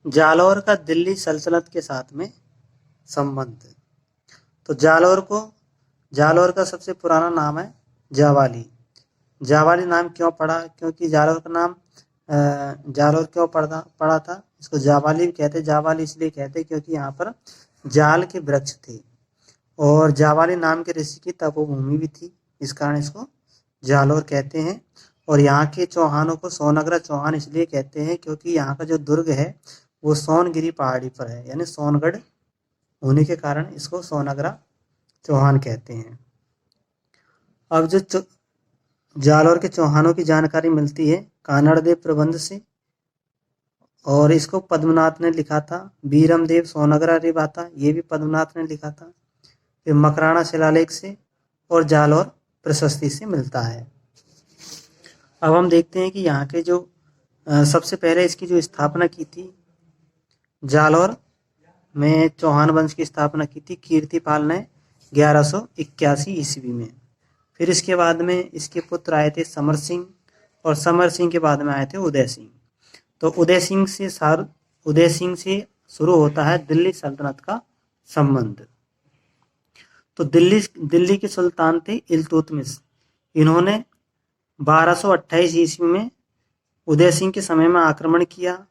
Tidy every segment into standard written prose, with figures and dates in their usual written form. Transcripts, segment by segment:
जालौर का दिल्ली सल्तनत के साथ में संबंध। तो जालौर का सबसे पुराना नाम है जावाली। जावाली नाम क्यों पड़ा? क्योंकि जालौर का नाम जालौर क्यों पड़ा था? इसको जावाली भी कहते। जावाली इसलिए कहते क्योंकि यहाँ पर जाल के वृक्ष थे और जावाली नाम के ऋषि की तपोभूमि भी थी, इस कारण इसको जालौर कहते हैं। और यहाँ के चौहानों को सोनगरा चौहान इसलिए कहते हैं क्योंकि यहाँ का जो दुर्ग है वो सोनगिरी पहाड़ी पर है, यानी सोनगढ़ होने के कारण इसको सोनगरा चौहान कहते हैं। अब जो जालौर के चौहानों की जानकारी मिलती है कानड़देव प्रबंध से, और इसको पद्मनाथ ने लिखा था। बीरमदेव सोनगरा रे बाता, ये भी पद्मनाथ ने लिखा था। फिर मकराना शिलालेख से और जालौर प्रशस्ति से मिलता है। अब हम देखते हैं कि यहाँ के जो सबसे पहले इसकी जो स्थापना की थी जालौर में, चौहान वंश की स्थापना की थी कीर्तिपाल ने 1181 ईस्वी में। फिर इसके बाद में इसके पुत्र आए थे समर सिंह, और समर सिंह के बाद में आए थे उदय सिंह। तो उदय सिंह से शुरू होता है दिल्ली सल्तनत का संबंध। तो दिल्ली के सुल्तान थे इल्तुतमिश। इन्होंने 1228 ईस्वी में उदय सिंह के समय में आक्रमण किया,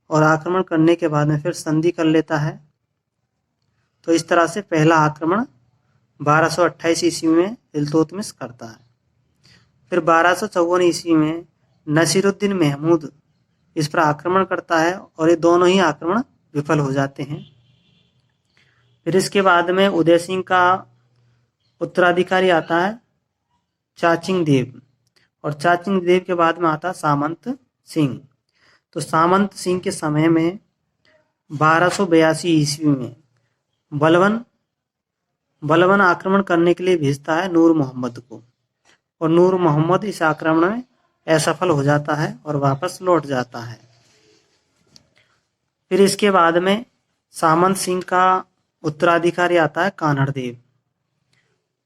और आक्रमण करने के बाद में फिर संधि कर लेता है। तो इस तरह से पहला आक्रमण 1228 ईस्वी में इल्तुतमिश करता है। फिर 1254 ईस्वी में नसीरुद्दीन महमूद इस पर आक्रमण करता है, और ये दोनों ही आक्रमण विफल हो जाते हैं। फिर इसके बाद में उदय सिंह का उत्तराधिकारी आता है चाचिंग देव, और चाचिंग देव के बाद में आता सामंत सिंह। तो सामंत सिंह के समय में 1282 ईस्वी में बलवन आक्रमण करने के लिए भेजता है नूर मोहम्मद को, और नूर मोहम्मद इस आक्रमण में असफल हो जाता है और वापस लौट जाता है। फिर इसके बाद में सामंत सिंह का उत्तराधिकारी आता है कान्हड़ देव।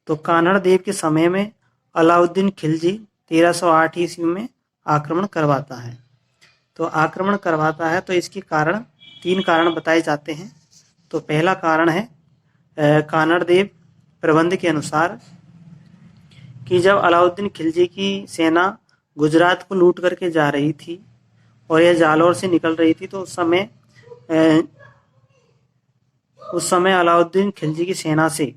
तो कान्हड़ देव के समय में अलाउद्दीन खिलजी 1308 ईस्वी में आक्रमण करवाता है। तो इसके कारण 3 कारण बताए जाते हैं। तो पहला कारण है कान्हड़ देव प्रबंध के अनुसार कि जब अलाउद्दीन खिलजी की सेना गुजरात को लूट करके जा रही थी और यह जालौर से निकल रही थी, तो उस समय अलाउद्दीन खिलजी की सेना से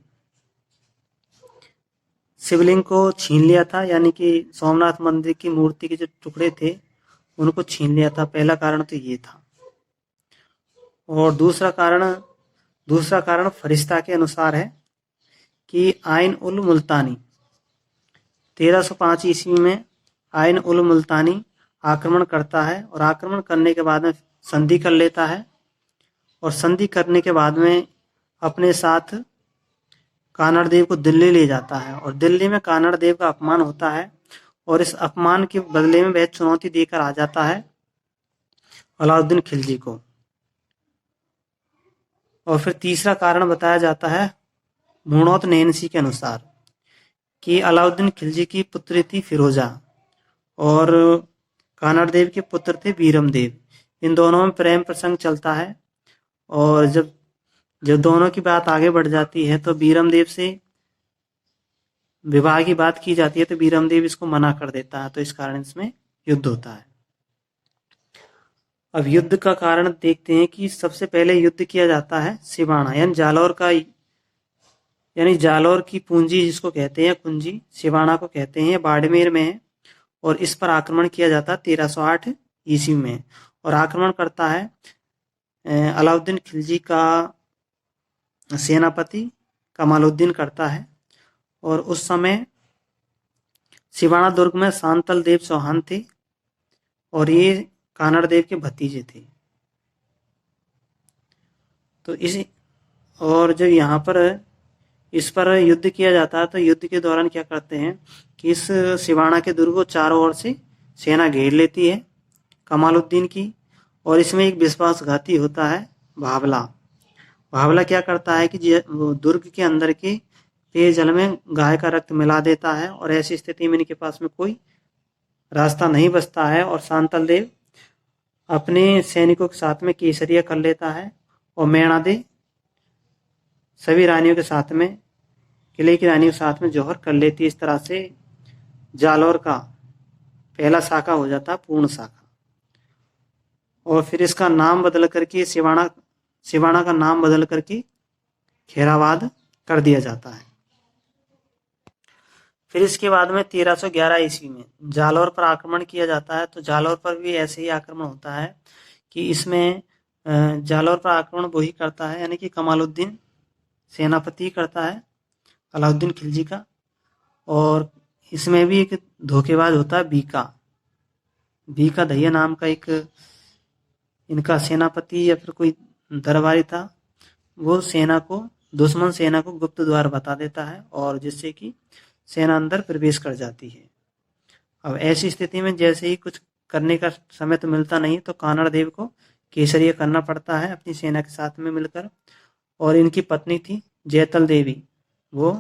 शिवलिंग को छीन लिया था, यानी कि सोमनाथ मंदिर की मूर्ति के जो टुकड़े थे उनको छीन लिया था। पहला कारण तो ये था। और दूसरा कारण फरिश्ता के अनुसार है कि आइन उल मुल्तानी 1305 ईस्वी में आइन उल मुल्तानी आक्रमण करता है, और आक्रमण करने के बाद में संधि कर लेता है, और संधि करने के बाद में अपने साथ कान्हड़ देव को दिल्ली ले जाता है, और दिल्ली में कान्हड़ देव का अपमान होता है, और इस अपमान के बदले में वह चुनौती देकर आ जाता है अलाउद्दीन खिलजी को। और फिर तीसरा कारण बताया जाता है मुणौत नैनसी के अनुसार कि अलाउद्दीन खिलजी की पुत्री थी फिरोजा, और कान्हड़ देव के पुत्र थे बीरमदेव। इन दोनों में प्रेम प्रसंग चलता है, और जब दोनों की बात आगे बढ़ जाती है तो बीरमदेव से विवाह की बात की जाती है, तो बीरमदेव इसको मना कर देता है। तो इस कारण इसमें युद्ध होता है। अब युद्ध का कारण देखते हैं कि सबसे पहले युद्ध किया जाता है सिवाना, यानी जालौर की पूंजी जिसको कहते हैं, कुंजी सिवाना को कहते हैं, बाड़मेर में है, और इस पर आक्रमण किया जाता है 1308 ईस्वी में। और आक्रमण करता है अलाउद्दीन खिलजी का सेनापति कमालुद्दीन करता है। और उस समय सिवाना दुर्ग में सांतल देव चौहान थे, और ये कान्हड़ देव के भतीजे थे। तो जब यहाँ पर इस पर युद्ध किया जाता है, तो युद्ध के दौरान क्या करते हैं कि इस सिवाना के दुर्ग को चारों ओर से सेना घेर लेती है कमालुद्दीन की, और इसमें एक विश्वासघाती होता है भावला क्या करता है कि दुर्ग के अंदर के पेयजल में गाय का रक्त मिला देता है, और ऐसी स्थिति में इनके पास में कोई रास्ता नहीं बचता है, और सांतल देव अपने सैनिकों के साथ में केसरिया कर लेता है और मेणादे सभी रानियों के साथ में, किले की रानियों के साथ में जौहर कर लेती है। इस तरह से जालौर का पहला शाखा हो जाता है पूर्ण शाखा। और फिर इसका नाम बदल करके सिवाना का नाम बदल करके खेराबाद कर दिया जाता है। फिर इसके बाद में 1311 ईस्वी में जालौर पर आक्रमण किया जाता है। तो जालौर पर भी ऐसे ही आक्रमण होता है कि इसमें जालौर पर आक्रमण वही करता है, यानी कि कमालुद्दीन सेनापति करता है, अलाउद्दीन खिलजी का। और इसमें भी एक धोखेबाज होता है बीका दहिया नाम का एक इनका सेनापति या फिर कोई दरबारी था। वो दुश्मन सेना को गुप्त द्वार बता देता है और जिससे कि सेना अंदर प्रवेश कर जाती है। अब ऐसी स्थिति में जैसे ही कुछ करने का समय तो मिलता नहीं, तो कानड़ देव को केसरिया करना पड़ता है अपनी सेना के साथ में मिलकर। और इनकी पत्नी थी जैतल देवी, वो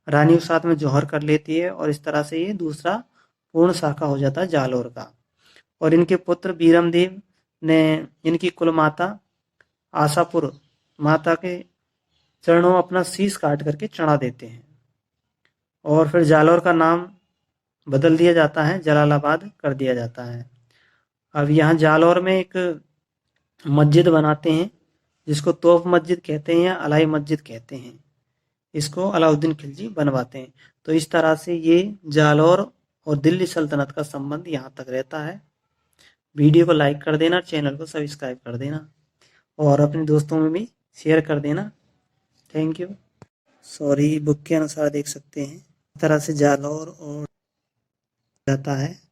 रानी के साथ में जौहर कर लेती है और इस तरह से ये दूसरा पूर्ण शाखा हो जाता है जालौर का। और इनके पुत्र बीरम देव ने इनकी कुल माता आशापुर माता के चरणों में अपना शीश काट करके चढ़ा देते हैं। और फिर जालौर का नाम बदल दिया जाता है, जलालाबाद कर दिया जाता है। अब यहाँ जालौर में एक मस्जिद बनाते हैं जिसको तोफ मस्जिद कहते हैं या अलाई मस्जिद कहते हैं। इसको अलाउद्दीन खिलजी बनवाते हैं। तो इस तरह से ये जालौर और दिल्ली सल्तनत का संबंध यहाँ तक रहता है। वीडियो को लाइक कर देना, चैनल को सब्सक्राइब कर देना और अपने दोस्तों में भी शेयर कर देना। Thank you. बुक के अनुसार देख सकते हैं इस तरह से जालौर और जाता है।